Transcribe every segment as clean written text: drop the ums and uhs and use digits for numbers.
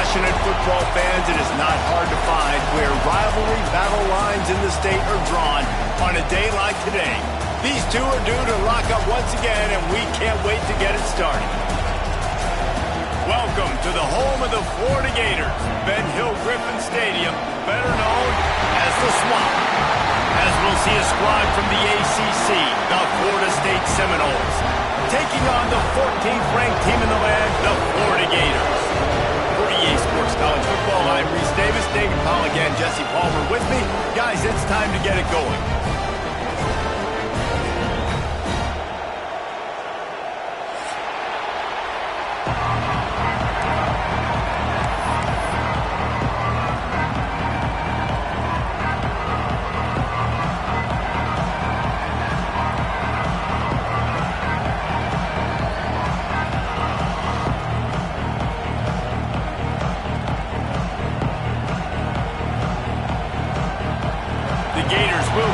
passionate football fans, it is not hard to find where rivalry battle lines in the state are drawn on a day like today. These two are due to lock up once again, and we can't wait to get it started. Welcome to the home of the Florida Gators, Ben Hill Griffin Stadium, better known as the Swamp. As we'll see a squad from the ACC, the Florida State Seminoles, taking on the 14th ranked team in the land, the Florida Gators. For EA Sports College Football, I'm Reese Davis, David Pollock, and Jesse Palmer with me. Guys, it's time to get it going.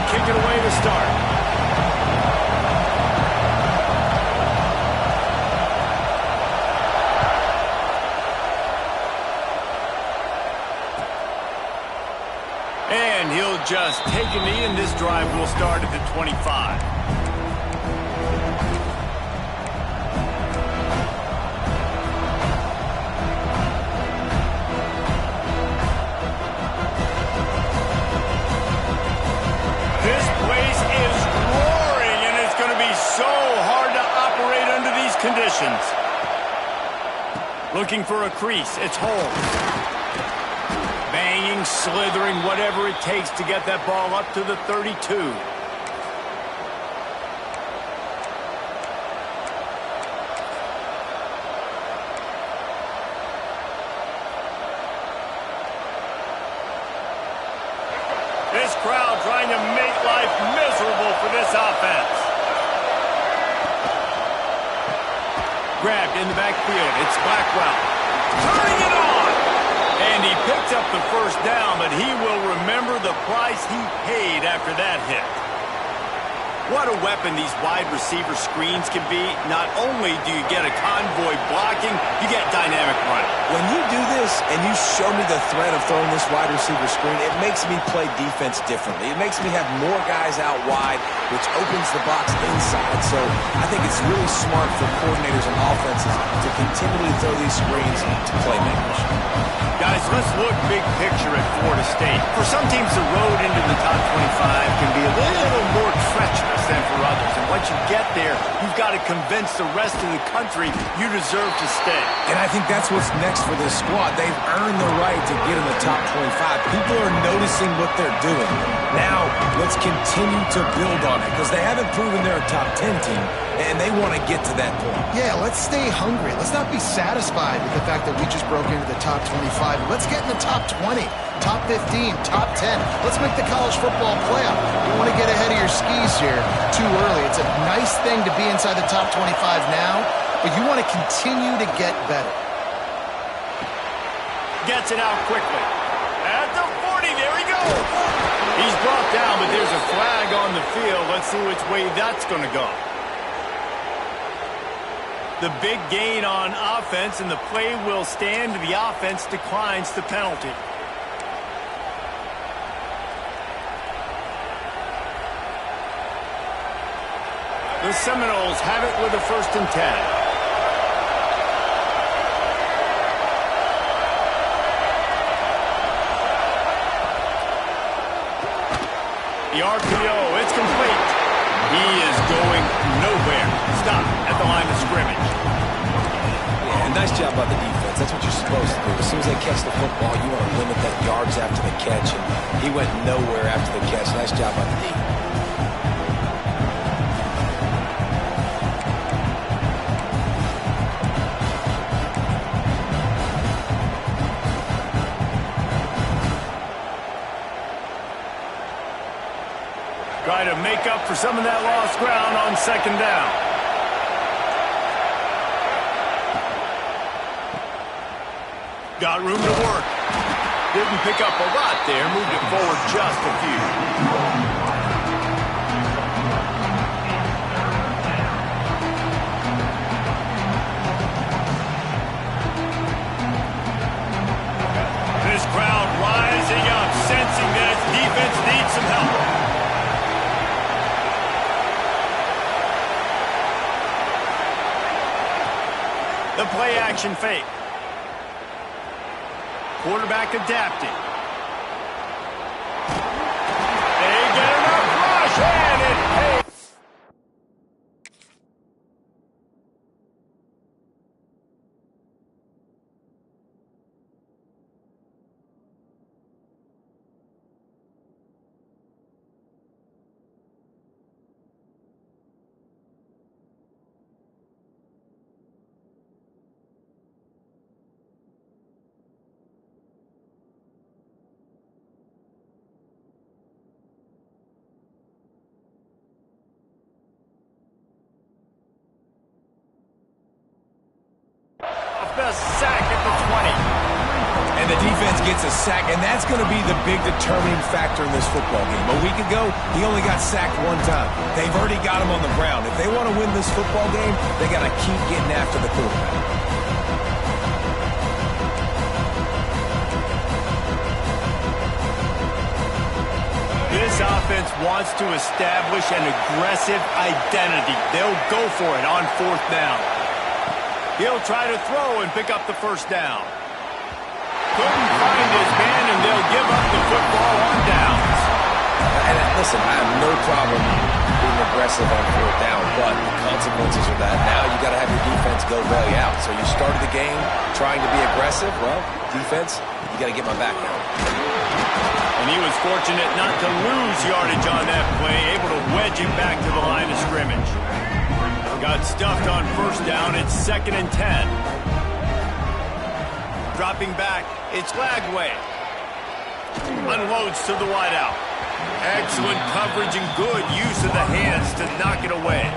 Kick it away to start. And he'll just take a knee, and this drive will start at the 25. Conditions. Looking for a crease. It's home. Banging, slithering, whatever it takes to get that ball up to the 32. This crowd trying to make life miserable for this offense. Grabbed in the backfield. It's Blackwell. Turning it on! And he picked up the first down, but he will remember the price he paid after that hit. What a weapon these wide receiver screens can be. Not only do you get a convoy blocking, you get dynamic running. When you do this and you show me the threat of throwing this wide receiver screen, it makes me play defense differently. It makes me have more guys out wide, which opens the box inside. So I think it's really smart for coordinators and offenses to continually throw these screens to playmakers. Guys, let's look big picture at Florida State. For some teams, the road into the top 25 can be a little more treacherous than for others. And once you get there, you've got to convince the rest of the country you deserve to stay. And I think that's what's next for this squad. They've earned the right to get in the top 25. People are noticing what they're doing. Now, let's continue to build on it, because they haven't proven they're a top 10 team, and they want to get to that point. Yeah, let's stay hungry. Let's not be satisfied with the fact that we just broke into the top 25. Let's get in the top 20, top 15, top 10. Let's make the college football playoff. You want to get ahead of your skis here too early. It's a nice thing to be inside the top 25 now, but you want to continue to get better. Gets it out quickly. At the 40, there he goes. He's brought down, but there's a flag on the field. Let's see which way that's going to go. The big gain on offense, and the play will stand. The offense declines the penalty. The Seminoles have it with a 1st and 10. The RPO, it's complete. He is going nowhere. Stop at the line of scrimmage. Yeah, nice job by the defense. That's what you're supposed to do. As soon as they catch the football, you want to limit that yards after the catch. And he went nowhere after the catch. Nice job by the D. Try to make up for some of that lost ground on 2nd down. Got room to work. Didn't pick up a lot there. Moved it forward just a few. The play action fake. Quarterback adapting. They get enough rush, and it pays. The sack at the 20. And the defense gets a sack, and that's going to be the big determining factor in this football game. A week ago, he only got sacked one time. They've already got him on the ground. If they want to win this football game, they got to keep getting after the quarterback. This offense wants to establish an aggressive identity. They'll go for it on 4th down. He'll try to throw and pick up the 1st down. Couldn't find his man, and they'll give up the football on downs. And listen, I have no problem being aggressive on 4th down, but the consequences of that, now you got to have your defense go bail you out. So you started the game trying to be aggressive. Well, defense, you got to get my back now. And he was fortunate not to lose yardage on that play, able to wedge him back to the line of scrimmage. Got stuffed on 1st down. It's 2nd and 10. Dropping back, it's Legoooo. Unloads to the wideout. Excellent coverage and good use of the hands to knock it away.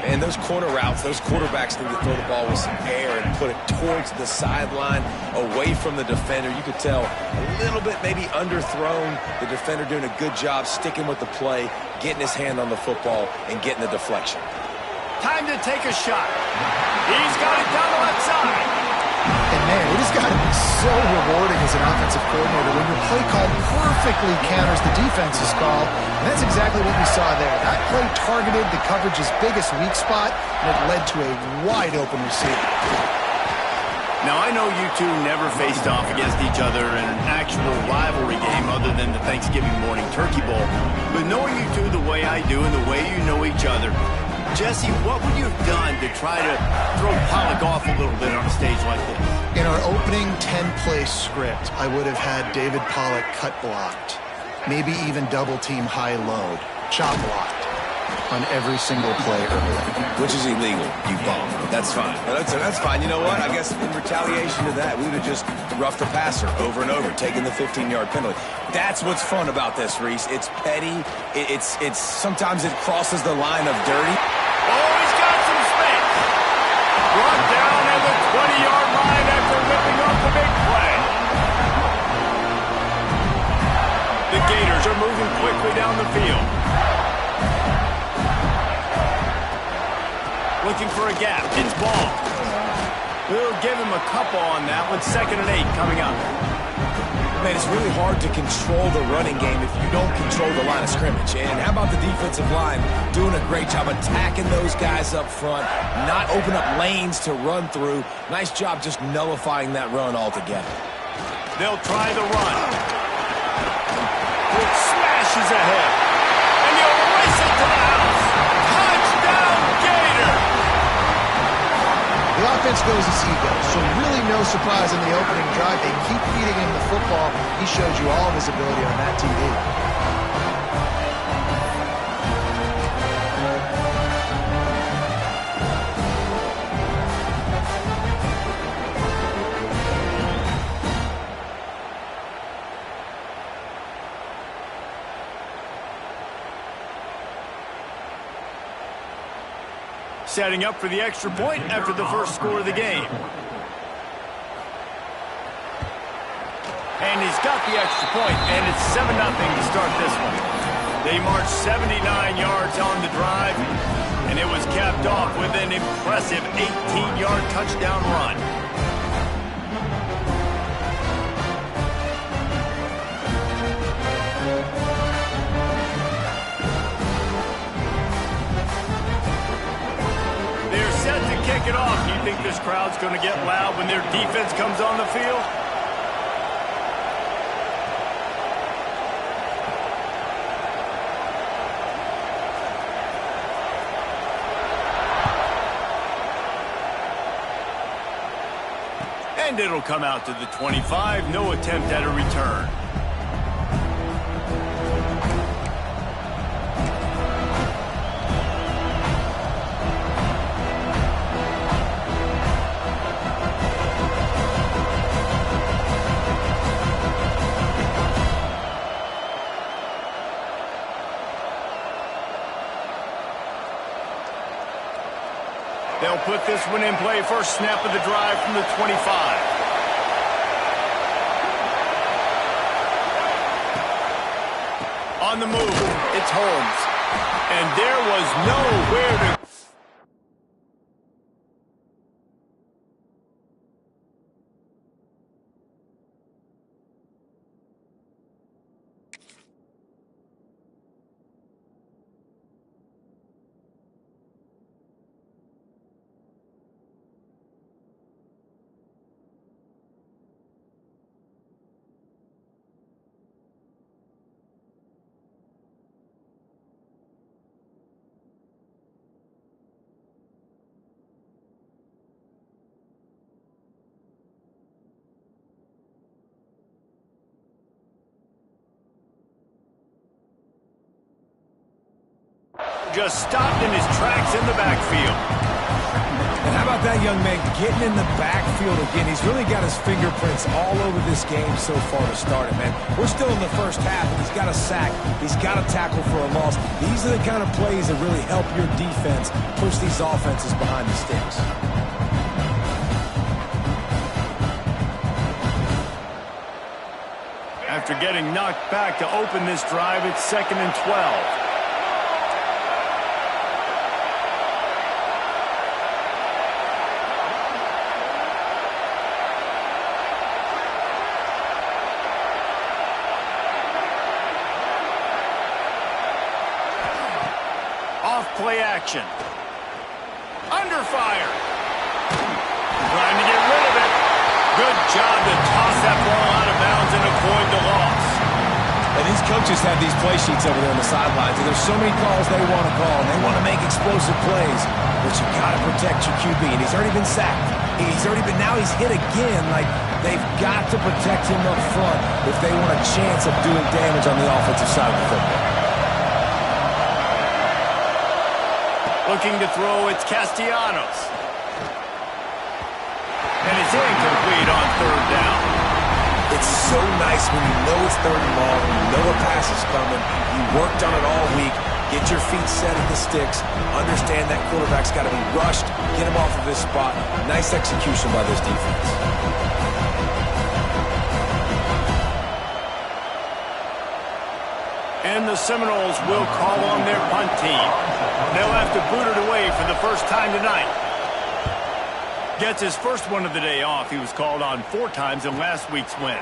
And those corner routes, those quarterbacks need to throw the ball with some air and put it towards the sideline, away from the defender. You could tell a little bit maybe underthrown. The defender doing a good job sticking with the play, getting his hand on the football, and getting the deflection. Time to take a shot. He's got it down the left side. And man, it has got to be so rewarding as an offensive coordinator when your play call perfectly counters the defense's call. And that's exactly what we saw there. That play targeted the coverage's biggest weak spot, and it led to a wide open receiver. Now, I know you two never faced off against each other in an actual rivalry game other than the Thanksgiving morning turkey bowl. But knowing you two the way I do and the way you know each other, Jesse, what would you have done to try to throw Pollock off a little bit on a stage like this? In our opening 10-play script, I would have had David Pollock cut blocked, maybe even double-team high-load, chop blocked on every single play early. Which is illegal, you bum. That's fine. That's fine. You know what? I guess in retaliation to that, we would have just roughed the passer over and over, taking the 15-yard penalty. That's what's fun about this, Reese. It's petty. It's sometimes it crosses the line of dirty. Oh, he's got some space. Brought down at the 20-yard line after ripping off the big play. The Gators are moving quickly down the field. Looking for a gap. It's ball. We'll give him a couple on that one. 2nd and 8 coming up. Man, it's really hard to control the running game if you don't control the line of scrimmage. And how about the defensive line doing a great job attacking those guys up front, not open up lanes to run through. Nice job just nullifying that run altogether. They'll try the run. It smashes ahead. And he'll race it to the house. Touchdown, Gator! The offense goes as he goes, so really no surprise in the opening drive. They keep feeding him the football. He showed you all of his ability on that TV. Setting up for the extra point after the first score of the game. And he's got the extra point, and it's 7-0 to start this one. They marched 79 yards on the drive, and it was capped off with an impressive 18-yard touchdown run. Set to kick it off. Do you think this crowd's going to get loud when their defense comes on the field? And it'll come out to the 25. No attempt at a return. They'll put this one in play. First snap of the drive from the 25. On the move, it's Holmes. And there was nowhere to... Just stopped in his tracks in the backfield. And how about that young man getting in the backfield again? He's really got his fingerprints all over this game so far to start it, man. We're still in the first half, and he's got a sack. He's got a tackle for a loss. These are the kind of plays that really help your defense push these offenses behind the sticks. After getting knocked back to open this drive, it's 2nd and 12. Play action. Under fire. Trying to get rid of it. Good job to toss that ball out of bounds and avoid the loss. And these coaches have these play sheets over there on the sidelines, and there's so many calls they want to call, and they want to make explosive plays, but you got to protect your QB, and he's already been sacked. Now he's hit again. Like, they've got to protect him up front if they want a chance of doing damage on the offensive side of the football. Looking to throw, it's Castellanos. And it's incomplete on 3rd down. It's so nice when you know it's 3rd and long, you know a pass is coming, you worked on it all week, get your feet set at the sticks, understand that quarterback's got to be rushed, get him off of this spot. Nice execution by this defense. And the Seminoles will call on their punt team. They'll have to boot it away for the first time tonight. Gets his first one of the day off. He was called on 4 times in last week's win.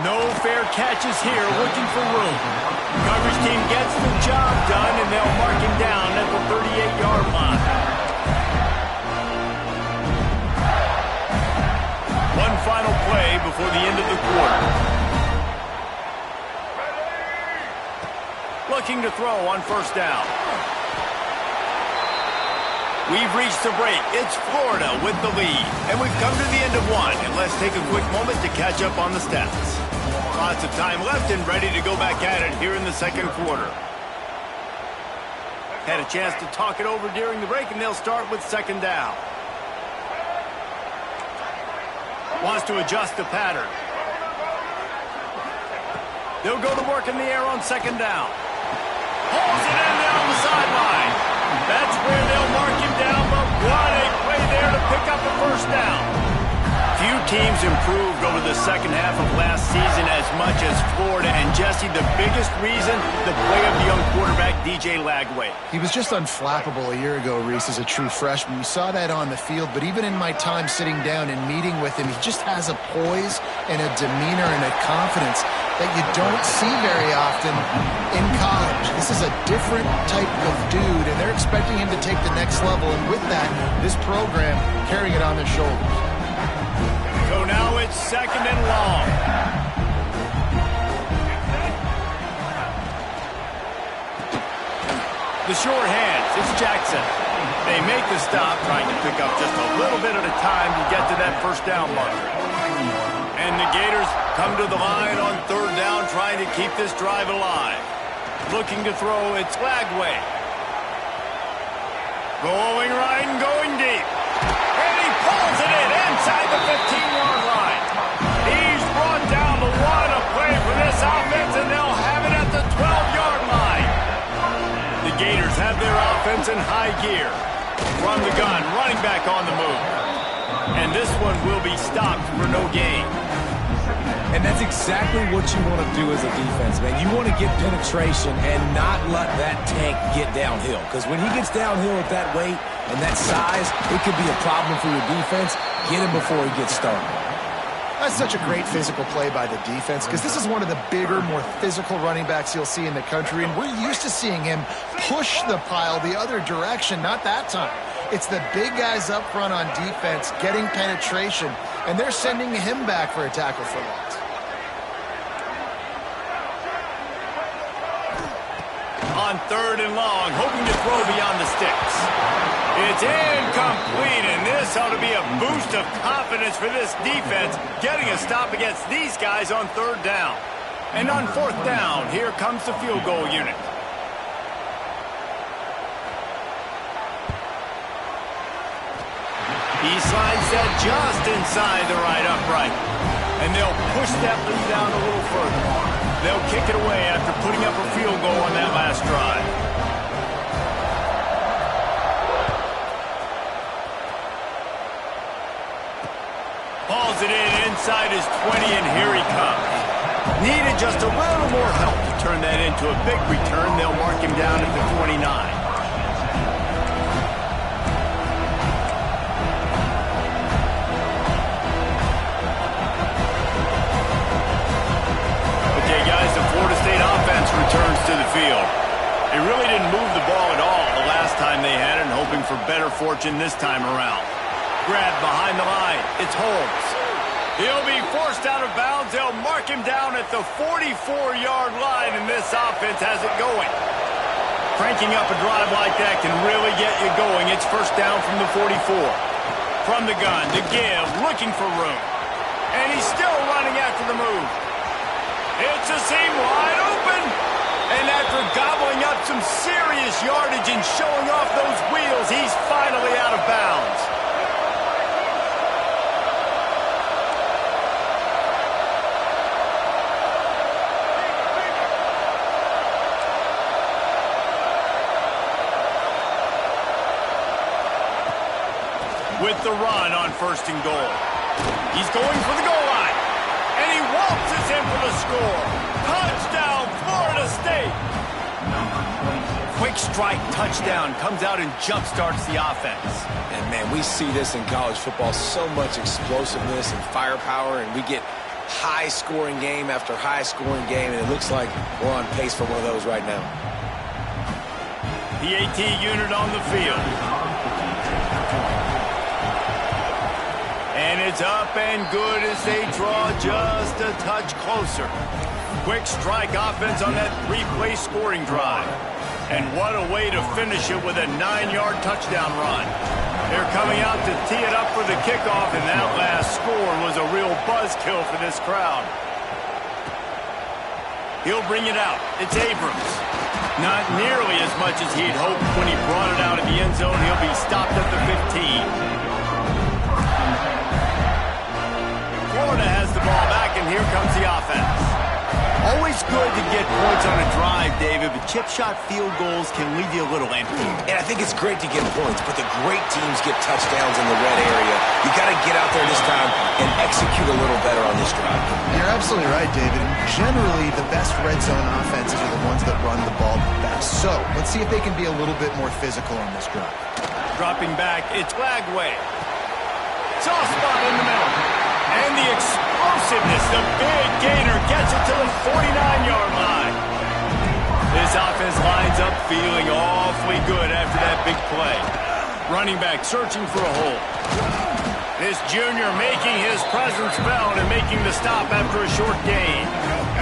No fair catches here, looking for room. Coverage team gets the job done, and they'll mark him down at the 38-yard line. One final play before the end of the quarter. Looking to throw on 1st down. We've reached the break. It's Florida with the lead. And we've come to the end of one. And let's take a quick moment to catch up on the stats. Lots of time left and ready to go back at it here in the 2nd quarter. Had a chance to talk it over during the break, and they'll start with 2nd down. Wants to adjust the pattern. They'll go to work in the air on 2nd down. Pulls it in down the sideline. That's where they'll mark him down, but what a play there to pick up the 1st down. Few teams improved over the 2nd half of last season as much as Florida. And Jesse, the biggest reason, the play of the young quarterback, DJ Lagway. He was just unflappable a year ago, Reese, as a true freshman. We saw that on the field, but even in my time sitting down and meeting with him, he just has a poise and a demeanor and a confidence that you don't see very often in college. This is a different type of dude, and they're expecting him to take the next level, and with that, this program carrying it on their shoulders. So now it's 2nd and long. The short hands, it's Jackson. They make the stop, trying to pick up just a little bit at a time to get to that first down marker. And the Gators come to the line on 3rd down, trying to keep this drive alive. Looking to throw, it's Legoooo. Going right and going deep. And he pulls it in inside the 15-yard line. He's brought down the one, a play for this offense, and they'll have it at the 12-yard line. The Gators have their offense in high gear. From the gun, running back on the move. And this one will be stopped for no gain. And that's exactly what you want to do as a defense, man. You want to get penetration and not let that tank get downhill. Because when he gets downhill at that weight and that size, it could be a problem for your defense. Get him before he gets started. That's such a great physical play by the defense, because this is one of the bigger, more physical running backs you'll see in the country, and we're used to seeing him push the pile the other direction. Not that time. It's the big guys up front on defense getting penetration, and they're sending him back for a tackle for loss. On 3rd and long, hoping to throw beyond the sticks. It's incomplete, and this ought to be a boost of confidence for this defense, getting a stop against these guys on 3rd down. And on 4th down, here comes the field goal unit. He slides that just inside the right upright. And they'll push that lead down a little further. They'll kick it away after putting up a field goal on that last drive. Hauls it in inside his 20, and here he comes. Needed just a little more help to turn that into a big return. They'll mark him down at the 29. Returns to the field. They really didn't move the ball at all the last time they had it, and hoping for better fortune this time around. Grabbed behind the line. It's Holmes. He'll be forced out of bounds. They'll mark him down at the 44-yard line, and this offense has it going. Cranking up a drive like that can really get you going. It's 1st down from the 44. From the gun, to give, looking for room. And he's still running after the move. It's a seam wide open. And after gobbling up some serious yardage and showing off those wheels, he's finally out of bounds. With the run on 1st and goal. He's going for the goal line. And he waltzes in for the score. Touchdown, Florida State. Quick strike touchdown comes out and jump-starts the offense. And, man, we see this in college football, so much explosiveness and firepower, and we get high-scoring game after high-scoring game, and it looks like we're on pace for one of those right now. The AT unit on the field. And it's up and good as they draw just a touch closer. Quick strike offense on that 3-play scoring drive. And what a way to finish it with a 9-yard touchdown run. They're coming out to tee it up for the kickoff, and that last score was a real buzzkill for this crowd. He'll bring it out. It's Abrams. Not nearly as much as he'd hoped when he brought it out of the end zone. He'll be stopped at the 15. Florida has the ball back, and here comes the offense. Always good to get points on a drive, David, but chip shot field goals can leave you a little empty. And I think it's great to get points, but the great teams get touchdowns in the red area. You got to get out there this time and execute a little better on this drive. You're absolutely right, David. And generally, the best red zone offenses are the ones that run the ball the best. So let's see if they can be a little bit more physical on this drive. Dropping back, it's Legoooo. Soft spot in the middle. And the explosiveness, the big gainer gets it to the 49-yard line. This offense lines up feeling awfully good after that big play. Running back searching for a hole. This junior making his presence felt and making the stop after a short gain.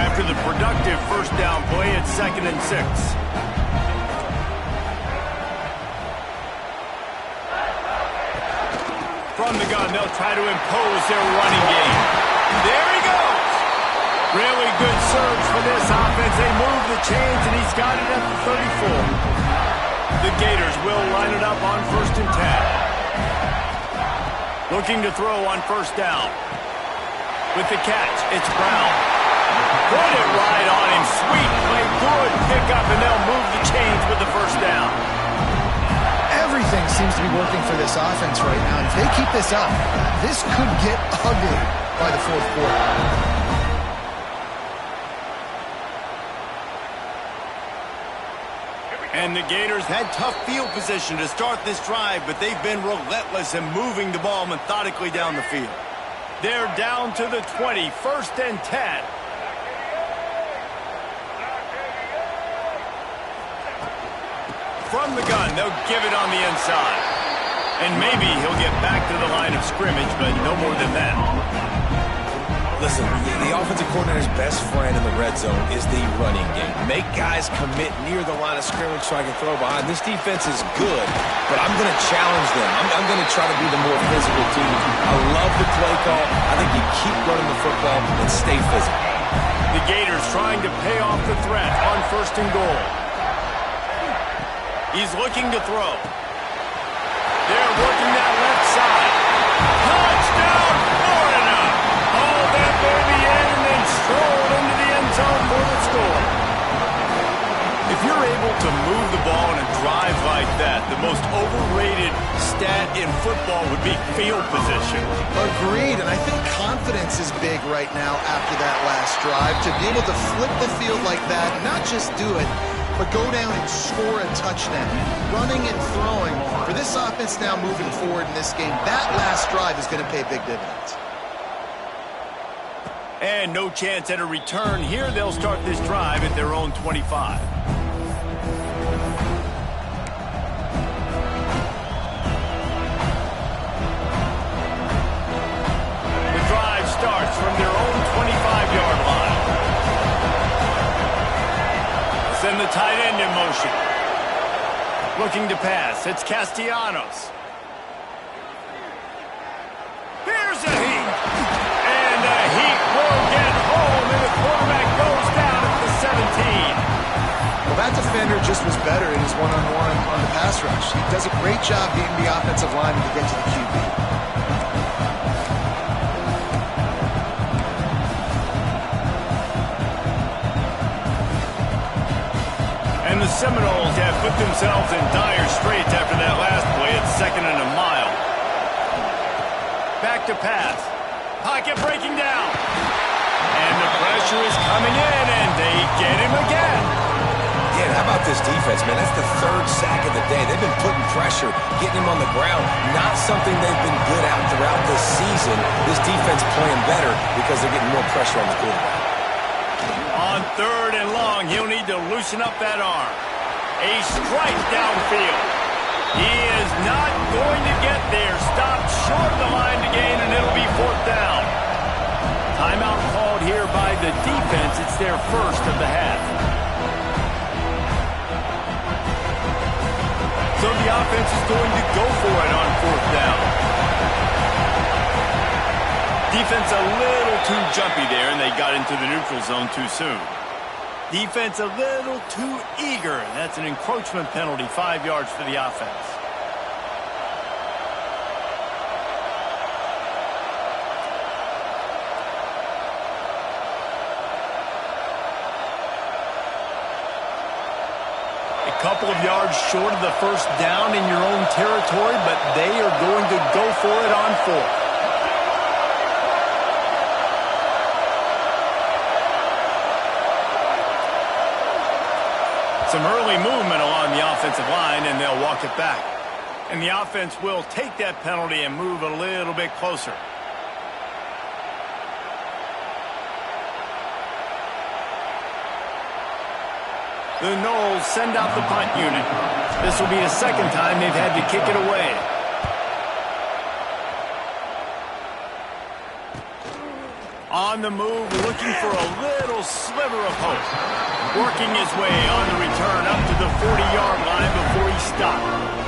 After the productive first down play, it's 2nd and 6. From the gun, they'll try to impose their running game. There he goes. Really good surge for this offense. They move the chains, and he's got it at the 34. The Gators will line it up on 1st and 10. Looking to throw on 1st down. With the catch, it's Brown. Put it right on him. Sweet play, good pickup, and they'll move the chains with the 1st down. Everything seems to be working for this offense right now. If they keep this up, this could get ugly by the 4th quarter. And the Gators had tough field position to start this drive, but they've been relentless in moving the ball methodically down the field. They're down to the 20, 1st and 10. From the gun, they'll give it on the inside. And maybe he'll get back to the line of scrimmage, but no more than that. Listen, the offensive coordinator's best friend in the red zone is the running game. Make guys commit near the line of scrimmage so I can throw behind. This defense is good, but I'm going to challenge them. I'm going to try to be the more physical team. I love the play call. I think you keep running the football and stay physical. The Gators trying to pay off the threat on 1st and goal. He's looking to throw. They're working that left side. Touchdown, Florida! Haul that baby in and then stroll into the end zone for the score. If you're able to move the ball in a drive like that, the most overrated stat in football would be field position. Agreed, and I think confidence is big right now after that last drive. To be able to flip the field like that, not just do it, but go down and score a touchdown. Running and throwing. For this offense now moving forward in this game, that last drive is going to pay big dividends. And no chance at a return here. They'll start this drive at their own 25. The drive starts from their own 25-yard line. Send the tight end in motion. Looking to pass. It's Castellanos. Here's a heat. And the heat will get home, and the quarterback goes down at the 17. Well, that defender just was better in his one-on-one on the pass rush. He does a great job beating the offensive lineman to get to the QB. And the Seminoles have put themselves in dire straits after that last play. It's 2nd and a mile. Back to pass. Pocket breaking down. And the pressure is coming in, and they get him again. Yeah, how about this defense, man? That's the 3rd sack of the day. They've been putting pressure, getting him on the ground. Not something they've been good at throughout this season. This defense playing better because they're getting more pressure on the quarterback. On 3rd and long, he'll need to loosen up that arm. A strike downfield. He is not going to get there. Stopped short of the line to gain, and it'll be 4th down. Timeout called here by the defense. It's their first of the half. So the offense is going to go for it on 4th down. Defense a little too jumpy there, and they got into the neutral zone too soon. Defense a little too eager. That's an encroachment penalty, 5 yards for the offense. A couple of yards short of the 1st down in your own territory, but they are going to go for it on 4th. Some early movement along the offensive line, and they'll walk it back. And the offense will take that penalty and move a little bit closer. The Noles send out the punt unit. This will be the second time they've had to kick it away. On the move, looking for a little sliver of hope. Working his way on the return up to the 40-yard line before he stopped.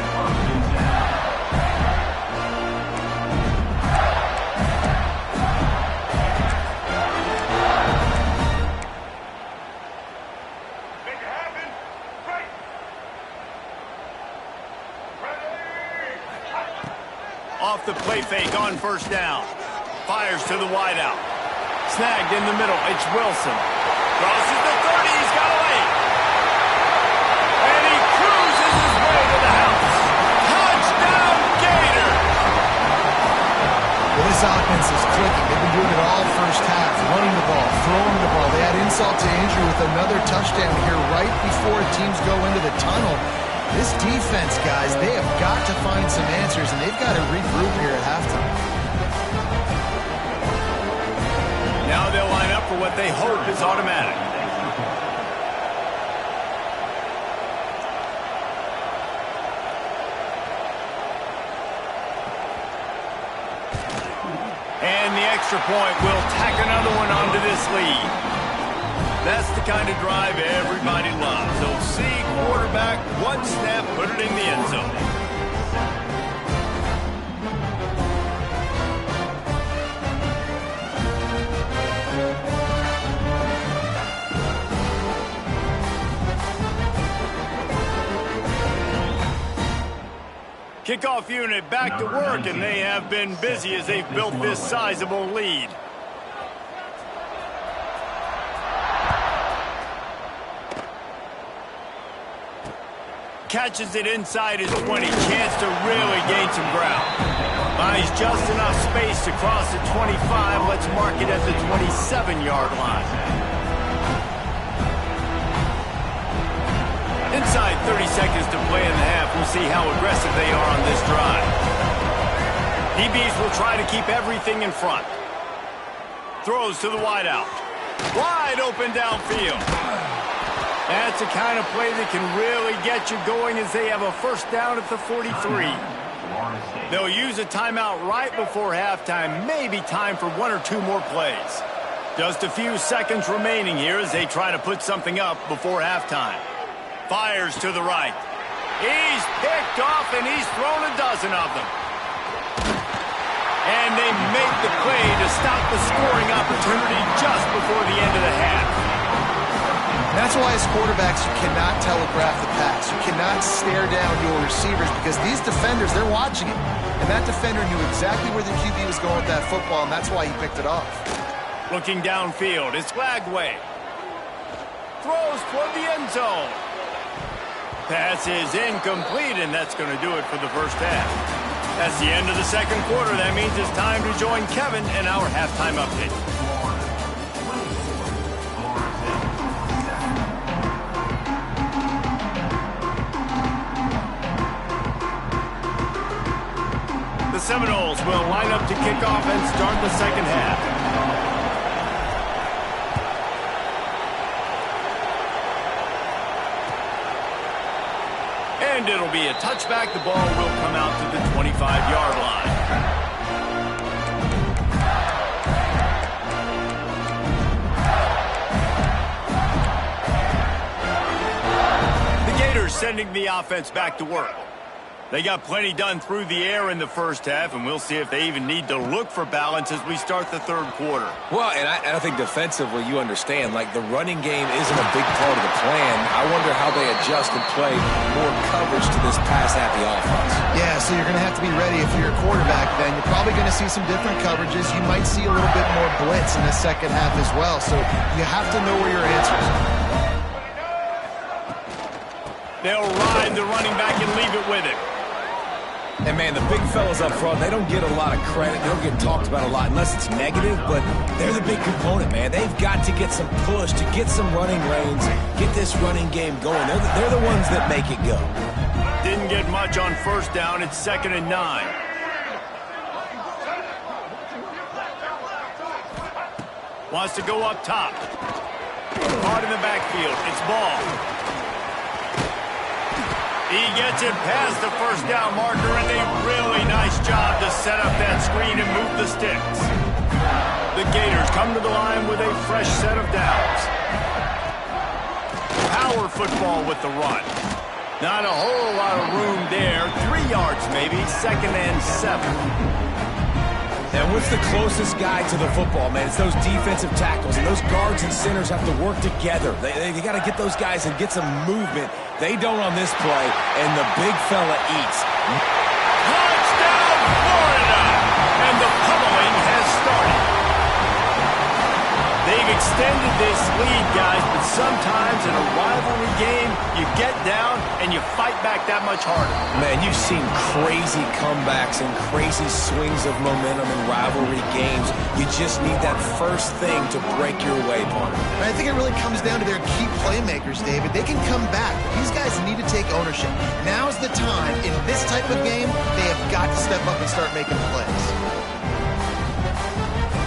Off the play fake on first down. Fires to the wideout. Snagged in the middle. It's Wilson. Crosses the 30. He's got away. And he cruises his way to the house. Touchdown, Gator! Well, this offense is clicking. They've been doing it all first half. Running the ball, throwing the ball. They add insult to injury with another touchdown here right before teams go into the tunnel. This defense, guys, they have got to find some answers, and they've got to regroup here at halftime. Now they'll line up for what they hope is automatic. And the extra point will tack another one onto this lead. That's the kind of drive everybody loves. They'll see quarterback, one snap, put it in the end zone. Kickoff unit back to work, and they have been busy as they've built this sizable lead. Catches it inside his 20. Chance to really gain some ground. Buys just enough space to cross the 25. Let's mark it at the 27-yard line. Inside 30 seconds to play in the half. We'll see how aggressive they are on this drive. DBs will try to keep everything in front. Throws to the wideout. Wide open downfield. That's the kind of play that can really get you going as they have a first down at the 43. They'll use a timeout right before halftime. Maybe time for one or two more plays. Just a few seconds remaining here as they try to put something up before halftime. Fires to the right. He's picked off, and he's thrown a dozen of them. And they make the play to stop the scoring opportunity just before the end of the half. That's why as quarterbacks you cannot telegraph the pass. You cannot stare down your receivers because these defenders, they're watching it. And that defender knew exactly where the QB was going with that football, and that's why he picked it off. Looking downfield, it's Legoooo. Throws toward the end zone. Pass is incomplete, and that's going to do it for the first half. That's the end of the second quarter. That means it's time to join Kevin in our halftime update. The Seminoles will line up to kick off and start the second half. And it'll be a touchback. The ball will come out to the 25-yard line. The Gators sending the offense back to work. They got plenty done through the air in the first half, and we'll see if they even need to look for balance as we start the third quarter. Well, and I think defensively, you understand, like the running game isn't a big part of the plan. I wonder how they adjust and play more coverage to this pass-happy offense. Yeah, so you're going to have to be ready if you're a quarterback then. You're probably going to see some different coverages. You might see a little bit more blitz in the second half as well, so you have to know where your answers are. They'll ride the running back and leave it with him. And, man, the big fellas up front, they don't get a lot of credit. They don't get talked about a lot unless it's negative, but they're the big component, man. They've got to get some push, to get some running lanes, get this running game going. They're the ones that make it go. Didn't get much on first down. It's 2nd and 9. Wants to go up top. Hard in the backfield. It's ball. He gets it past the first down marker, and a really nice job to set up that screen and move the sticks. The Gators come to the line with a fresh set of downs. Power football with the run. Not a whole lot of room there. 3 yards maybe, 2nd and 7. And what's the closest guy to the football, man? It's those defensive tackles, and those guards and centers have to work together. They got to get those guys and get some movement. They don't on this play, and the big fella eats. Touchdown, Florida! And the pummeling has started. They've extended this lead, guys, but sometimes in a rivalry game, you get down and you fight back that much harder. Man, you've seen crazy comebacks and crazy swings of momentum in rivalry games. You just need that first thing to break your way, partner. I think it really comes down to their key playmakers, David. They can come back. These guys need to take ownership. Now's the time. In this type of game, they have got to step up and start making plays.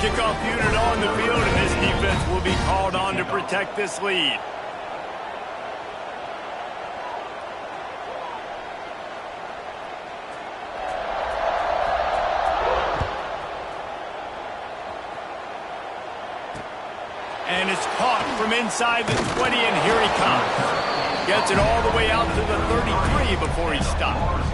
Kickoff unit on the field, and this defense will be called on to protect this lead. And it's caught from inside the 20, and here he comes. Gets it all the way out to the 33 before he stops.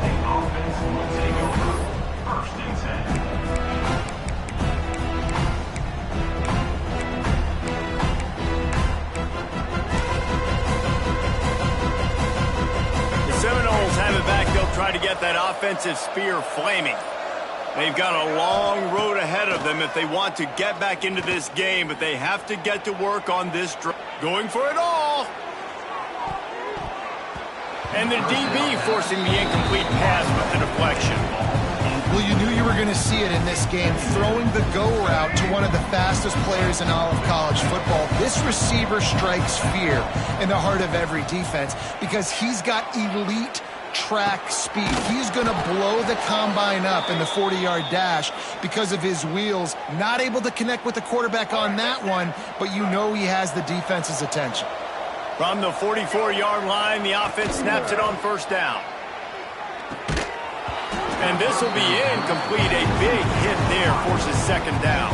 Seminoles have it back. They'll try to get that offensive spear flaming. They've got a long road ahead of them if they want to get back into this game, but they have to get to work on this drive. Going for it all. And the DB forcing the incomplete pass with the deflection. Well, you knew you were going to see it in this game, throwing the go route to one of the fastest players in all of college football. This receiver strikes fear in the heart of every defense because he's got elite track speed. He's going to blow the combine up in the 40-yard dash because of his wheels. Not able to connect with the quarterback on that one, but you know he has the defense's attention. From the 44-yard line, the offense snaps it on first down. And this will be incomplete. A big hit there forces 2nd down.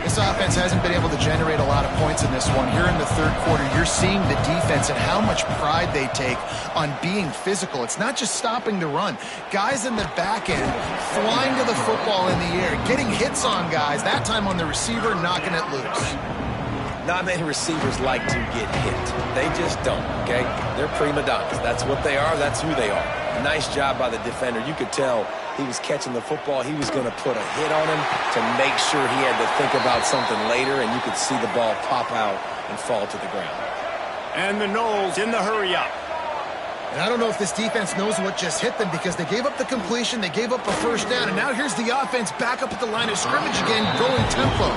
This offense hasn't been able to generate a lot of points in this one. Here in the 3rd quarter, you're seeing the defense and how much pride they take on being physical. It's not just stopping the run. Guys in the back end flying to the football in the air, getting hits on guys, that time on the receiver, knocking it loose. Not many receivers like to get hit. They just don't, okay? They're prima donnas. That's what they are. That's who they are. Nice job by the defender. You could tell he was catching the football. He was going to put a hit on him to make sure he had to think about something later, and you could see the ball pop out and fall to the ground. And the Noles in the hurry-up. And I don't know if this defense knows what just hit them because they gave up the completion, they gave up a first down, and now here's the offense back up at the line of scrimmage again, going tempo.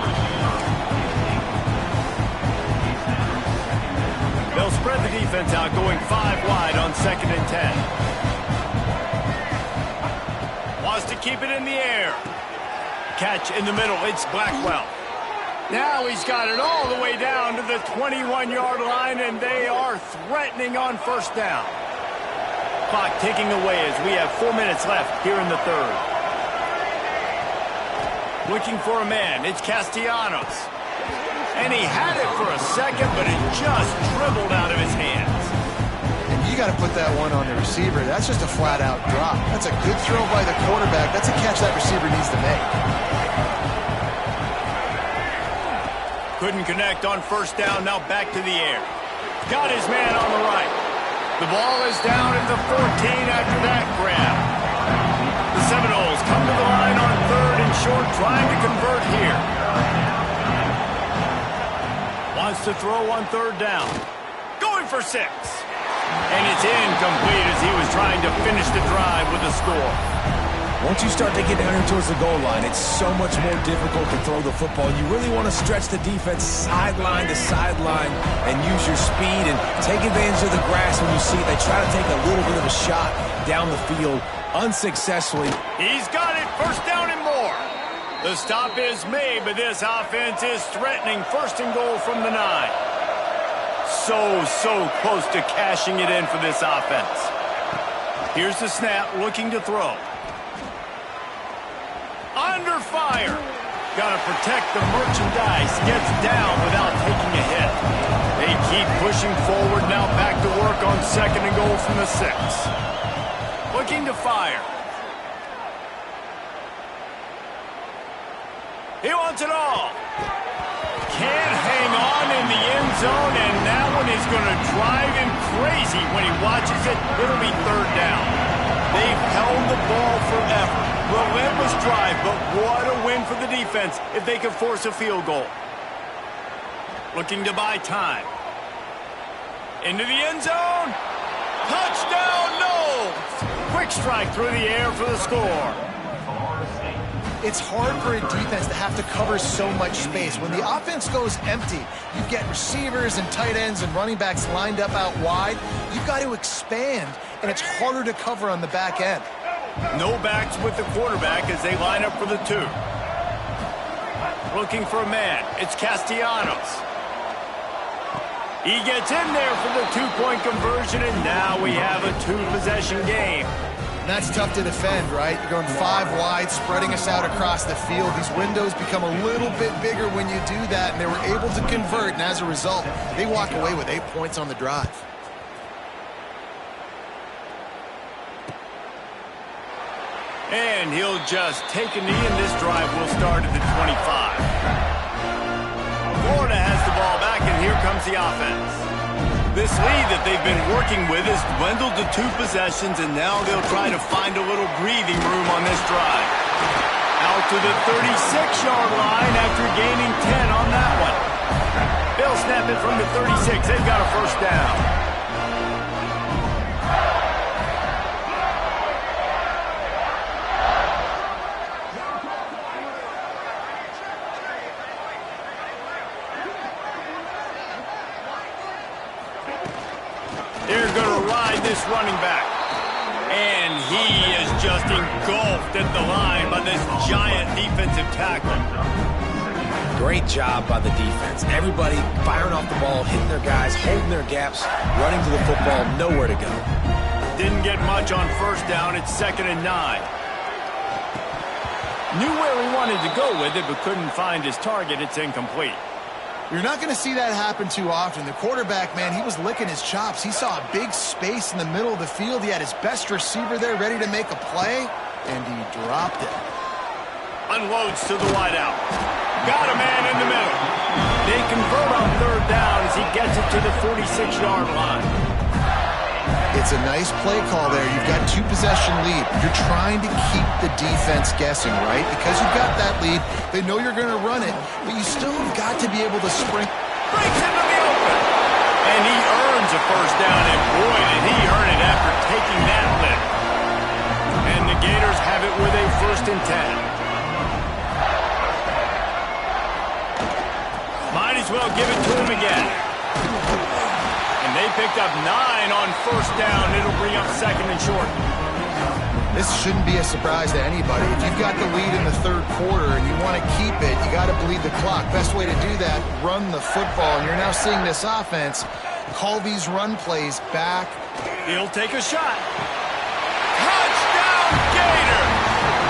They'll spread the defense out, going 5 wide on 2nd and 10. Wants to keep it in the air. Catch in the middle. It's Blackwell. Now he's got it all the way down to the 21-yard line, and they are threatening on first down. Clock ticking away as we have 4 minutes left here in the 3rd. Looking for a man. It's Castellanos. And he had it for a second, but it just dribbled out of his hands. And you got to put that one on the receiver. That's just a flat-out drop. That's a good throw by the quarterback. That's a catch that receiver needs to make. Couldn't connect on first down. Now back to the air. Got his man on the right. The ball is down at the 14 after that grab. The Seminoles come to the line on 3rd and short, trying to convert here. Wants to throw on 3rd down. Going for 6. And it's incomplete as he was trying to finish the drive with a score. Once you start to get down here towards the goal line, it's so much more difficult to throw the football. You really want to stretch the defense sideline to sideline and use your speed and take advantage of the grass when you see it. They try to take a little bit of a shot down the field unsuccessfully. He's got it. First down and more. The stop is made, but this offense is threatening 1st and goal from the 9. So close to cashing it in for this offense. Here's the snap, looking to throw. Under fire. Got to protect the merchandise. Gets down without taking a hit. They keep pushing forward. Now back to work on 2nd and goal from the 6. Looking to fire. He wants it all. Can't hang on in the end zone, and that one is going to drive him crazy when he watches it. It'll be 3rd down. They've held the ball forever. Relentless drive, but what a win for the defense if they can force a field goal. Looking to buy time. Into the end zone. Touchdown, no! Quick strike through the air for the score. It's hard for a defense to have to cover so much space. When the offense goes empty, you get receivers and tight ends and running backs lined up out wide. You've got to expand, and it's harder to cover on the back end. No backs with the quarterback as they line up for the 2. Looking for a man. It's Castellanos. He gets in there for the 2-point conversion, and now we have a 2-possession game. And that's tough to defend, right? You're going 5 wide, spreading us out across the field. These windows become a little bit bigger when you do that, and they were able to convert, and as a result, they walk away with 8 points on the drive. And he'll just take a knee, and this drive will start at the 25. Florida has the ball back, and here comes the offense. This lead that they've been working with has dwindled to 2 possessions, and now they'll try to find a little breathing room on this drive. Out to the 36-yard line after gaining 10 on that one. They'll snap it from the 36. They've got a 1st down. They're going to ride this running back. And he is just engulfed at the line by this giant defensive tackle. Great job by the defense. Everybody firing off the ball, hitting their guys, holding their gaps, running to the football, nowhere to go. Didn't get much on 1st down. It's 2nd and 9. Knew where he wanted to go with it, but couldn't find his target. It's incomplete. You're not going to see that happen too often. The quarterback, man, he was licking his chops. He saw a big space in the middle of the field. He had his best receiver there ready to make a play, and he dropped it. Unloads to the wideout. Got a man in the middle. They convert on 3rd down as he gets it to the 46-yard line. It's a nice play call there. You've got 2-possession lead. You're trying to keep the defense guessing, right? Because you've got that lead, they know you're going to run it, but you still have got to be able to sprint. Breaks into the open. And he earns a 1st down, and boy, did he earn it after taking that lift. And the Gators have it with a 1st and 10. Might as well give it to him again. And they picked up 9 on 1st down. It'll bring up 2nd and short. This shouldn't be a surprise to anybody. If you've got the lead in the 3rd quarter and you want to keep it, you got to bleed the clock. Best way to do that, run the football. And you're now seeing this offense call these run plays back. He'll take a shot. Touchdown, Gator!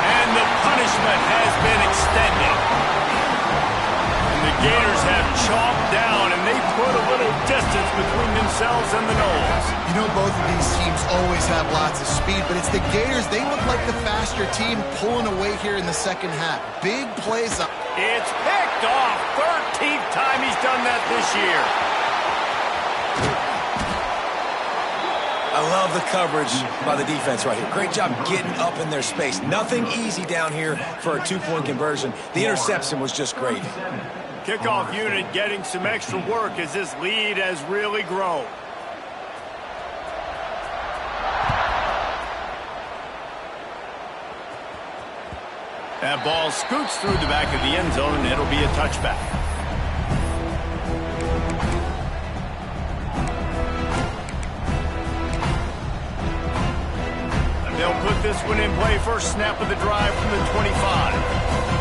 And the punishment has been extended. The Gators have chopped down, and they put a little distance between themselves and the Noles. You know, both of these teams always have lots of speed, but it's the Gators. They look like the faster team pulling away here in the 2nd half. Big plays up. It's picked off. 13th time he's done that this year. I love the coverage by the defense right here. Great job getting up in their space. Nothing easy down here for a 2-point conversion. The interception was just great. Kickoff unit getting some extra work as this lead has really grown. That ball scoots through the back of the end zone, and it'll be a touchback. And they'll put this one in play. First snap of the drive from the 25.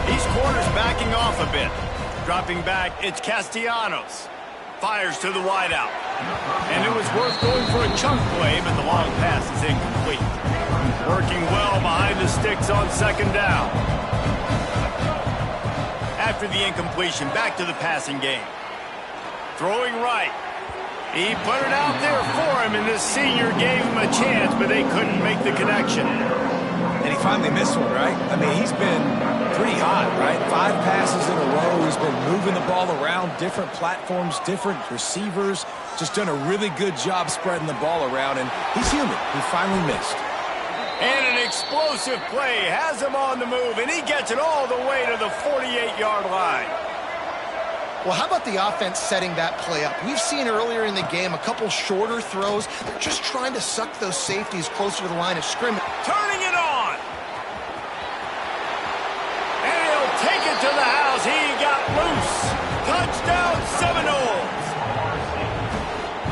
These corners backing off a bit. Dropping back, it's Castellanos. Fires to the wideout. And it was worth going for a chunk play, but the long pass is incomplete. Working well behind the sticks on second down. After the incompletion, back to the passing game. Throwing right. He put it out there for him, and the senior gave him a chance, but they couldn't make the connection. And he finally missed one, right? I mean, he's been pretty hot, right? 5 passes in a row. He's been moving the ball around, different platforms, different receivers. Just done a really good job spreading the ball around, and he's human. He finally missed. And an explosive play has him on the move, and he gets it all the way to the 48-yard line. Well, how about the offense setting that play up? We've seen earlier in the game a couple shorter throws. They're just trying to suck those safeties closer to the line of scrimmage. Turning it on. And he'll take it to the house. He got loose. Touchdown Seminoles.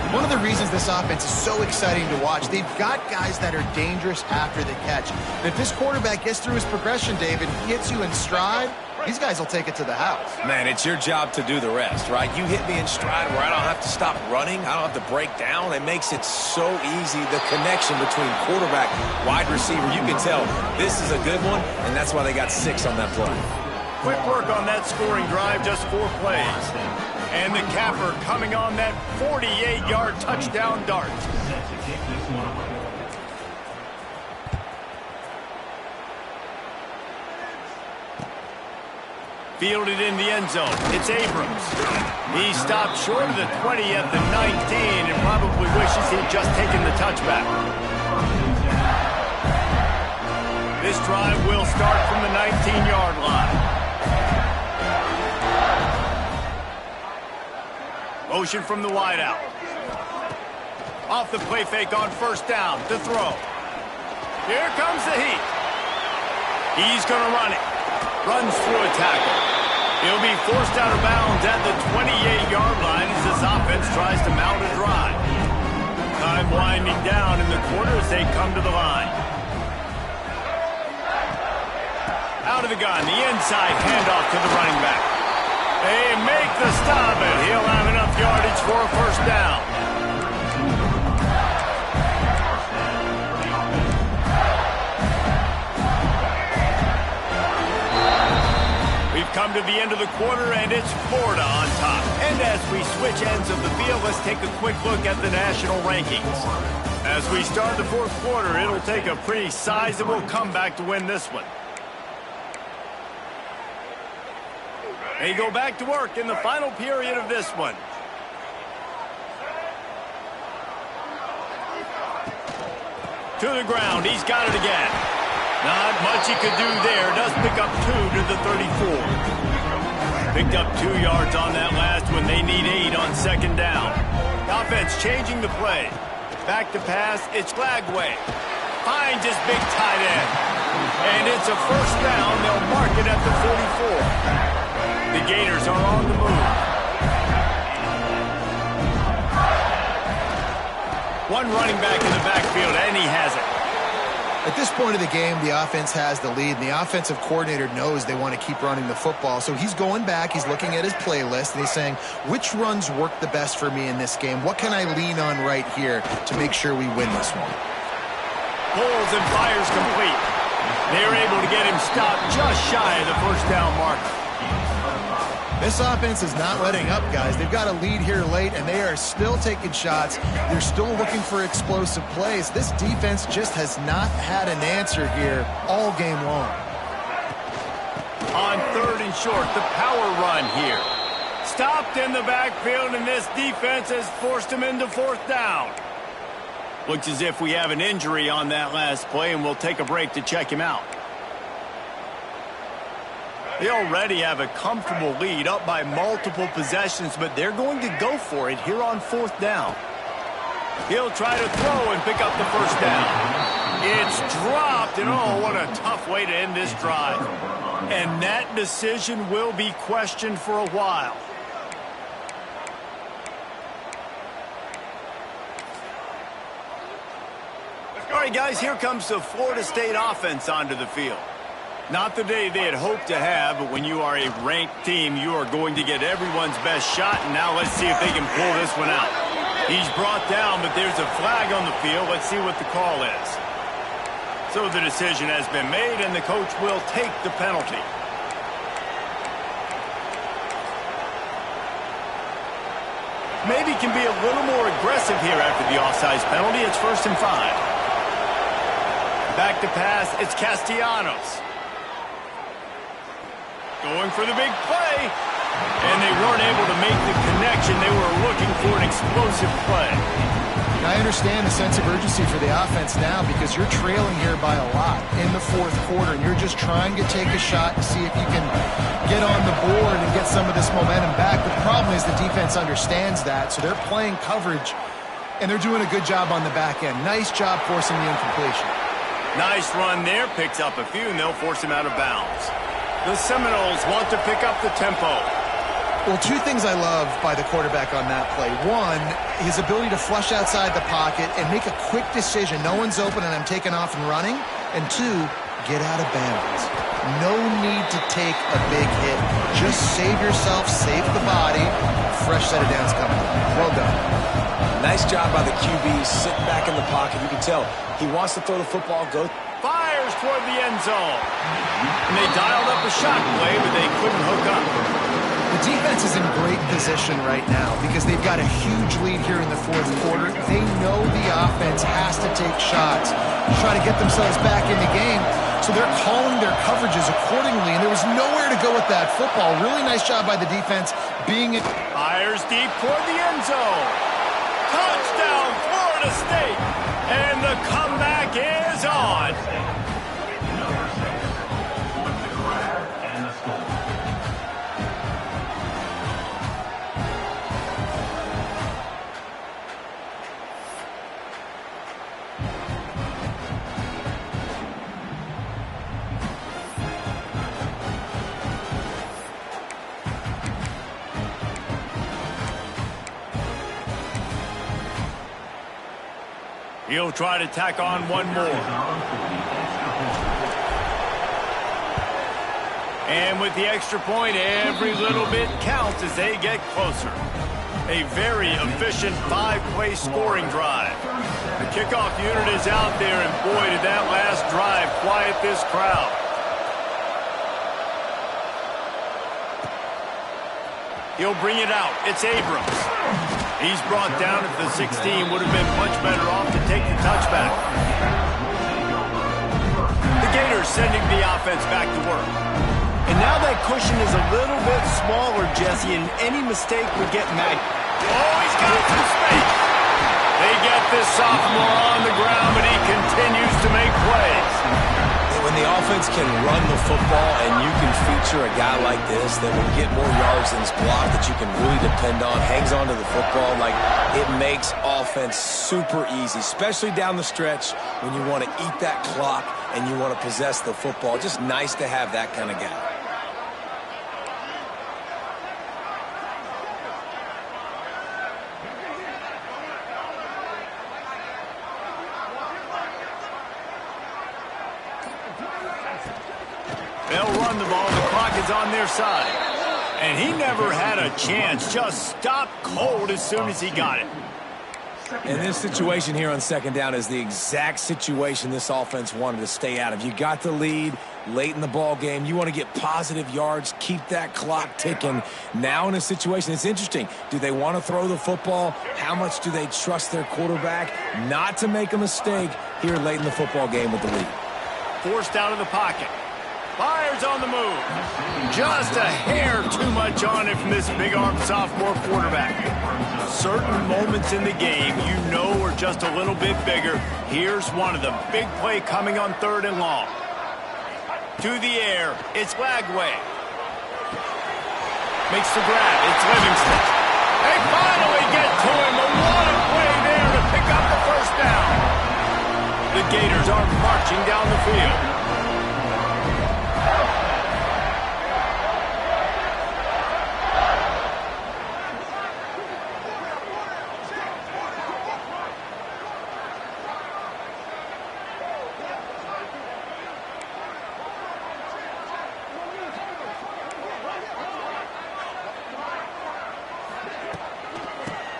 One of the reasons this offense is so exciting to watch, they've got guys that are dangerous after the catch. And if this quarterback gets through his progression, David, gets you in stride, these guys will take it to the house. Man, it's your job to do the rest, right? You hit me in stride where I don't have to stop running. I don't have to break down. It makes it so easy, the connection between quarterback, wide receiver. You can tell this is a good one, and that's why they got 6 on that play. Quick work on that scoring drive, just 4 plays. And the capper coming on that 48-yard touchdown dart. Fielded in the end zone. It's Abrams. He stopped short of the 20 at the 19 and probably wishes he'd just taken the touchback. This drive will start from the 19-yard line. Motion from the wideout. Off the play fake on first down to throw. Here comes the heat. He's going to run it. Runs through a tackle. He'll be forced out of bounds at the 28-yard line as this offense tries to mount a drive. Time winding down in the quarter as they come to the line. Out of the gun, the inside handoff to the running back. They make the stop, and he'll have enough yardage for a first down. We've come to the end of the quarter, and it's Florida on top. And as we switch ends of the field, let's take a quick look at the national rankings. As we start the fourth quarter, it'll take a pretty sizable comeback to win this one. They go back to work in the final period of this one. To the ground. He's got it again. Not much he could do there. Does pick up 2 to the 34. Picked up 2 yards on that last one. They need 8 on second down. Offense changing the play. Back to pass. It's Legoooo. Finds his big tight end. And it's a first down. They'll mark it at the 44. The Gators are on the move. One running back in the backfield, and he has it. At this point of the game, the offense has the lead, and the offensive coordinator knows they want to keep running the football. So he's going back, he's looking at his playlist, and he's saying, which runs work the best for me in this game? What can I lean on right here to make sure we win this one? Pulls and fires complete. They're able to get him stopped just shy of the first down marker. This offense is not letting up, guys. They've got a lead here late, and they are still taking shots. They're still looking for explosive plays. This defense just has not had an answer here all game long. On 3rd and short, the power run here. Stopped in the backfield, and this defense has forced him into 4th down. Looks as if we have an injury on that last play, and we'll take a break to check him out. They already have a comfortable lead, up by multiple possessions, but they're going to go for it here on 4th down. He'll try to throw and pick up the first down. It's dropped, and oh, what a tough way to end this drive. And that decision will be questioned for a while. All right, guys, here comes the Florida State offense onto the field. Not the day they had hoped to have, but when you are a ranked team, you are going to get everyone's best shot, and now let's see if they can pull this one out. He's brought down, but there's a flag on the field. Let's see what the call is. So the decision has been made, and the coach will take the penalty. Maybe can be a little more aggressive here after the offsides penalty. It's 1st and 5. Back to pass, it's Castellanos. Going for the big play. And they weren't able to make the connection. They were looking for an explosive play. I understand the sense of urgency for the offense now because you're trailing here by a lot in the 4th quarter, and you're just trying to take a shot to see if you can get on the board and get some of this momentum back. The problem is the defense understands that, so they're playing coverage, and they're doing a good job on the back end. Nice job forcing the incompletion. Nice run there. Picks up a few, and they'll force him out of bounds. The Seminoles want to pick up the tempo. Well, 2 things I love by the quarterback on that play. 1, his ability to flush outside the pocket and make a quick decision. No one's open and I'm taking off and running. And 2, get out of bounds. No need to take a big hit. Just save yourself, save the body. Fresh set of downs coming. Well done. Nice job by the QB sitting back in the pocket. You can tell he wants to throw the football, fires toward the end zone. And they dialed up a shot play, but they couldn't hook up. The defense is in great position right now because they've got a huge lead here in the 4th quarter. They know the offense has to take shots to try to get themselves back in the game. So they're calling their coverages accordingly, and there was nowhere to go with that football. Really nice job by the defense being it. Fires deep toward the end zone. Touchdown, Florida State. And the comeback is on. He'll try to tack on one more. And with the extra point, every little bit counts as they get closer. A very efficient 5-play scoring drive. The kickoff unit is out there, and boy, did that last drive quiet this crowd. He'll bring it out. It's Abrams. He's brought down at the 16. Would have been much better off to take the touchback. The Gators sending the offense back to work. And now that cushion is a little bit smaller, Jesse, and any mistake would get mag. Oh, he's got some space. They get this sophomore on the ground, but he continues to make plays. When the offense can run the football and you can feature a guy like this that will get more yards than his block that you can really depend on, hangs onto the football, like it makes offense super easy, especially down the stretch when you want to eat that clock and you want to possess the football. Just nice to have that kind of guy. They'll run the ball. The clock is on their side. And he never had a chance. Just stopped cold as soon as he got it. And this situation here on 2nd down is the exact situation this offense wanted to stay out of. You got the lead late in the ball game. You want to get positive yards, keep that clock ticking. Now in a situation, it's interesting. Do they want to throw the football? How much do they trust their quarterback not to make a mistake here late in the football game with the lead? Forced out of the pocket. Fires on the move. Just a hair too much on it from this big-armed sophomore quarterback. Certain moments in the game you know are just a little bit bigger. Here's one of them. Big play coming on 3rd and long. To the air. It's Lagway. Makes the grab. It's Livingston. They finally get to him. A lot of play there to pick up the 1st down. The Gators are marching down the field.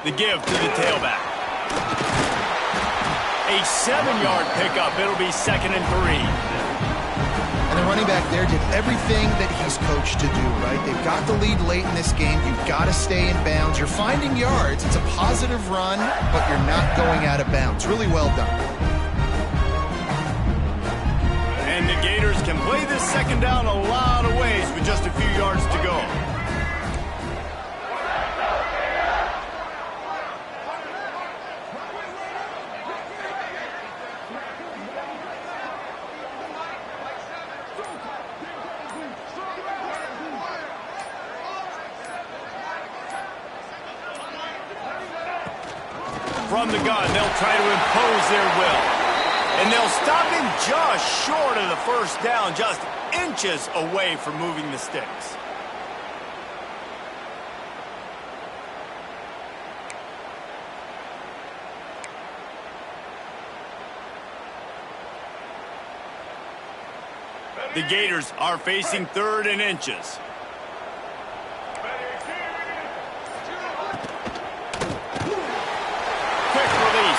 The give to the tailback. A 7-yard pickup. It'll be 2nd and 3. And the running back there did everything that he's coached to do, right? They've got the lead late in this game. You've got to stay in bounds. You're finding yards. It's a positive run, but you're not going out of bounds. Really well done. And the Gators can play this 2nd down a lot of ways with just a few yards to go. From the gun, they'll try to impose their will. And they'll stop him just short of the 1st down, just inches away from moving the sticks. The Gators are facing 3rd and inches.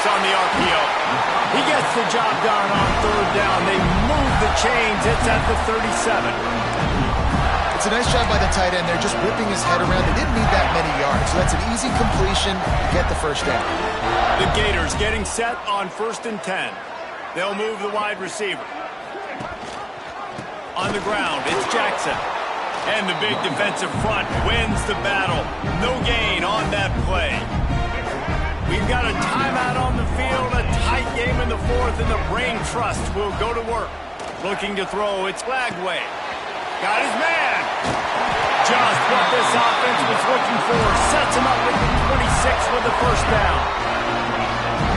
On the RPO. He gets the job done on 3rd down. They move the chains. It's at the 37. It's a nice job by the tight end. They're just whipping his head around. They didn't need that many yards, so that's an easy completion. Get the 1st down. The Gators getting set on 1st and 10. They'll move the wide receiver. On the ground, it's Jackson. And the big defensive front wins the battle. No gain on that play. We've got a timeout on the field, a tight game in the 4th, and the Brain Trust will go to work. Looking to throw, it's Flagway. Got his man. Just what this offense was looking for. Sets him up at the 26 with the 1st down.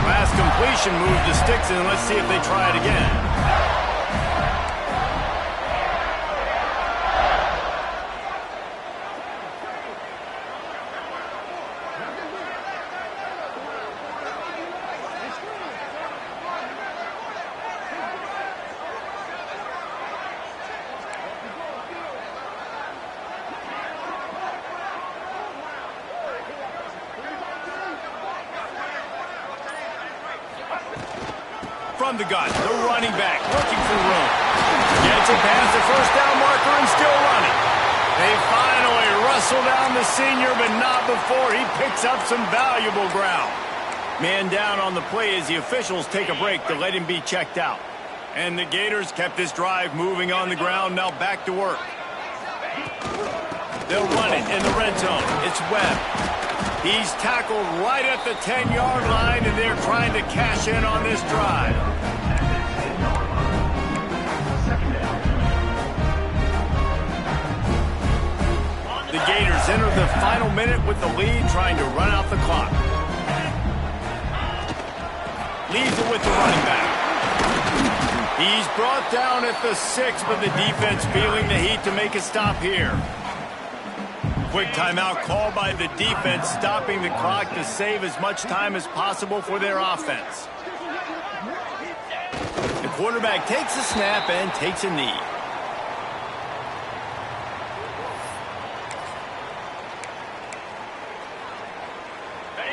Last completion moved the sticks, and let's see if they try it again. From the gun, the running back looking for room. Gets it past the 1st down marker and still running. They finally wrestle down the senior, but not before he picks up some valuable ground. Man down on the play as the officials take a break to let him be checked out. And the Gators kept this drive moving on the ground, now back to work. They'll run it in the red zone. It's Webb. He's tackled right at the 10-yard line, and they're trying to cash in on this drive. The Gators enter the final minute with the lead, trying to run out the clock. Leaves it with the running back. He's brought down at the 6, but the defense feeling the heat to make a stop here. Quick timeout called by the defense, stopping the clock to save as much time as possible for their offense. The quarterback takes a snap and takes a knee.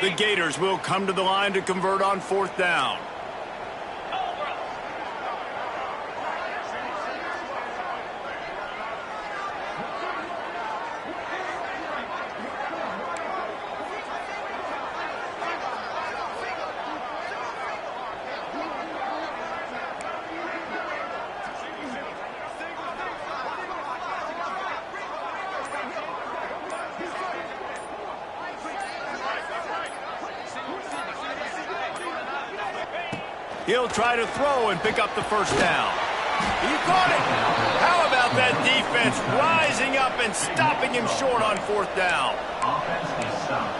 The Gators will come to the line to convert on 4th down. He'll try to throw and pick up the 1st down. He caught it. How about that defense rising up and stopping him short on 4th down? Offense is stopped.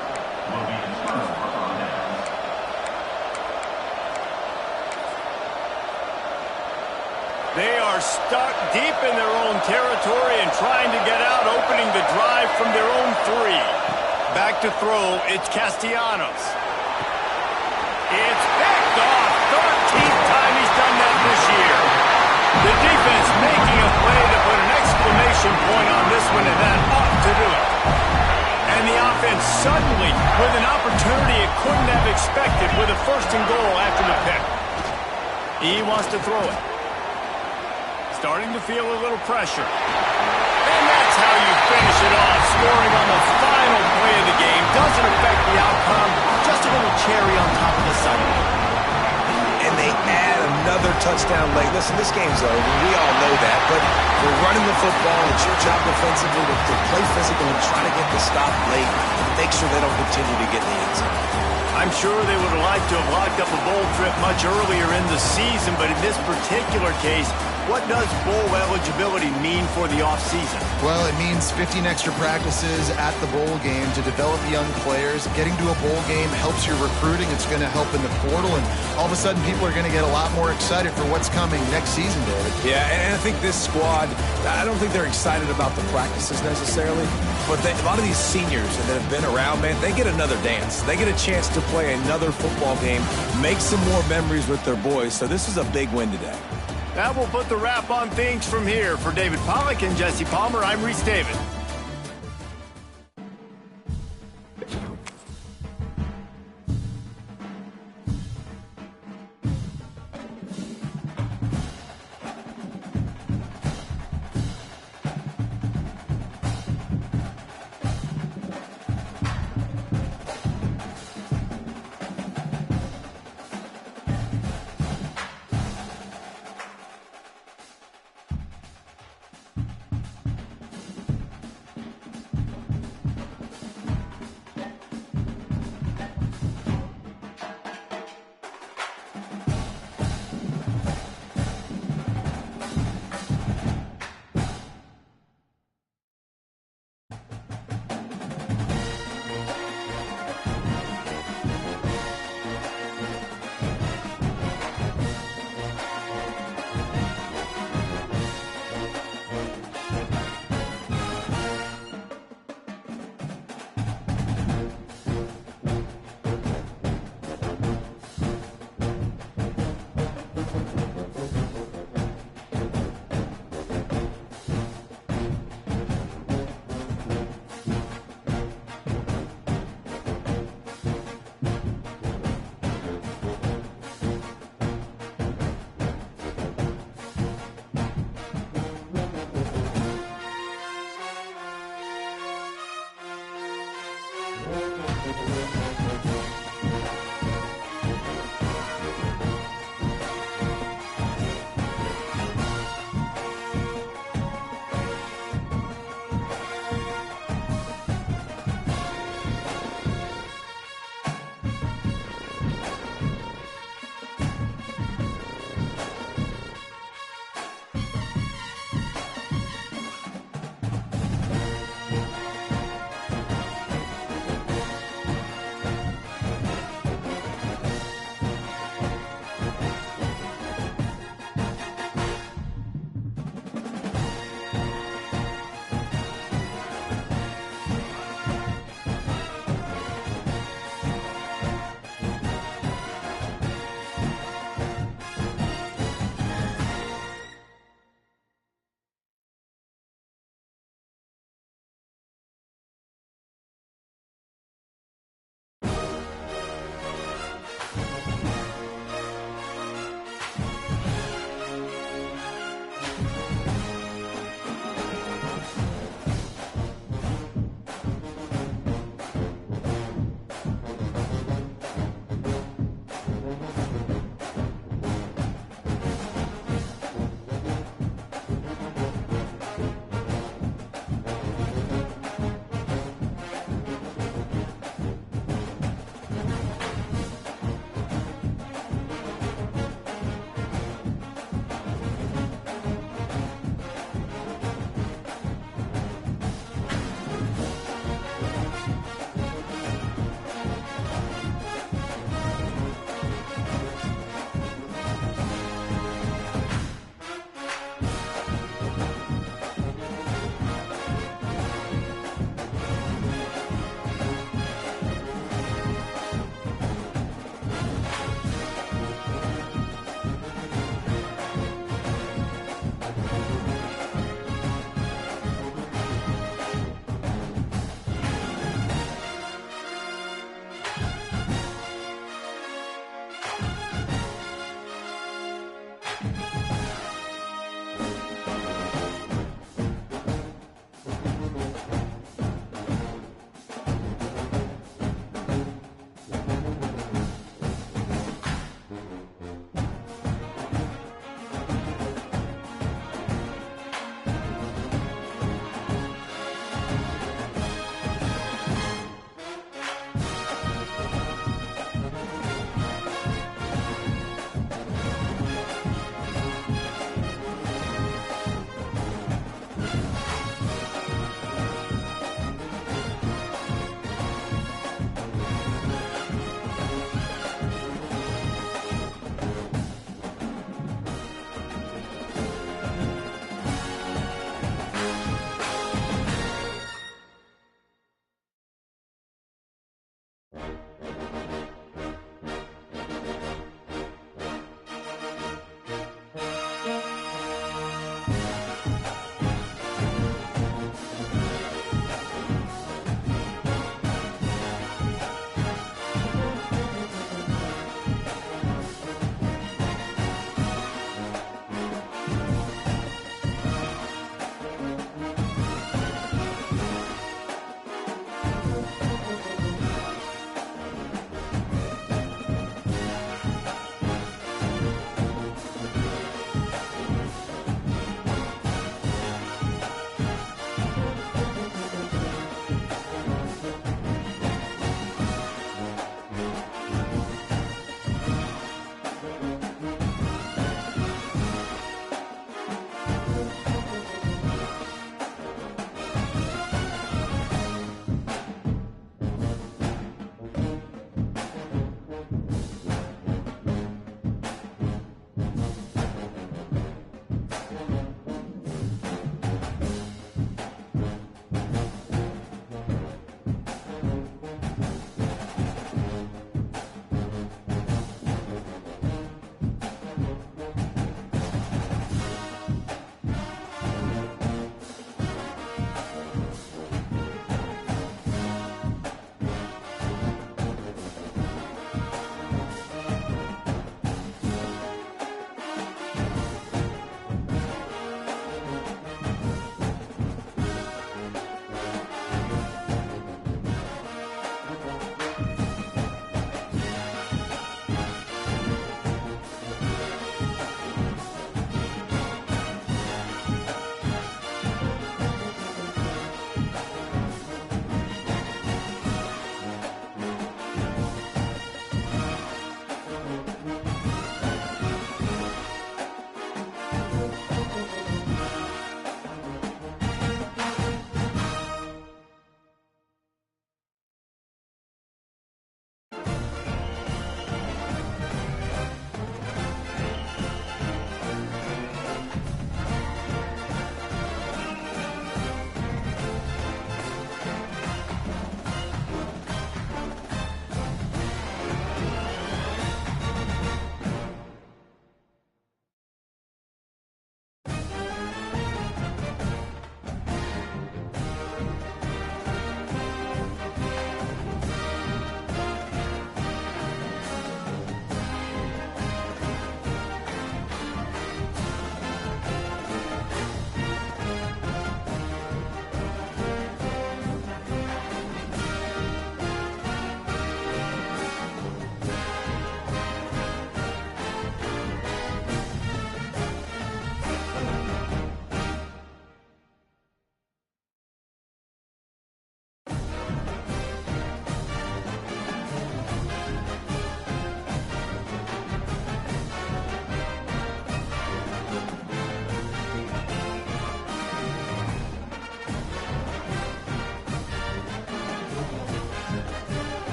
Will be returned on down. They are stuck deep in their own territory and trying to get out, opening the drive from their own 3. Back to throw, it's Castellanos. It's picked off. 13th time he's done that this year. The defense making a play to put an exclamation point on this one, and that ought to do it. And the offense suddenly with an opportunity it couldn't have expected with a 1st and goal after the pick. He wants to throw it. Starting to feel a little pressure. And that's how you finish it off. Scoring on the final play of the game. Doesn't affect the outcome. Just a little cherry on top of the sundae. And they add another touchdown late. Listen, this game's over. We all know that. But we're running the football. It's your job defensively to play physical and try to get the stop late and make sure they don't continue to get in the end zone. I'm sure they would have liked to have locked up a bowl trip much earlier in the season, but in this particular case, what does bowl eligibility mean for the offseason? Well, it means 15 extra practices at the bowl game to develop young players. Getting to a bowl game helps your recruiting. It's going to help in the portal, and all of a sudden people are going to get a lot more excited for what's coming next season, David. Yeah, and I think this squad, I don't think they're excited about the practices necessarily, but a lot of these seniors that have been around, man, they get another dance. They get a chance to play another football game, make some more memories with their boys, so this is a big win today. That will put the wrap on things from here. For David Pollack and Jesse Palmer, I'm Reese David.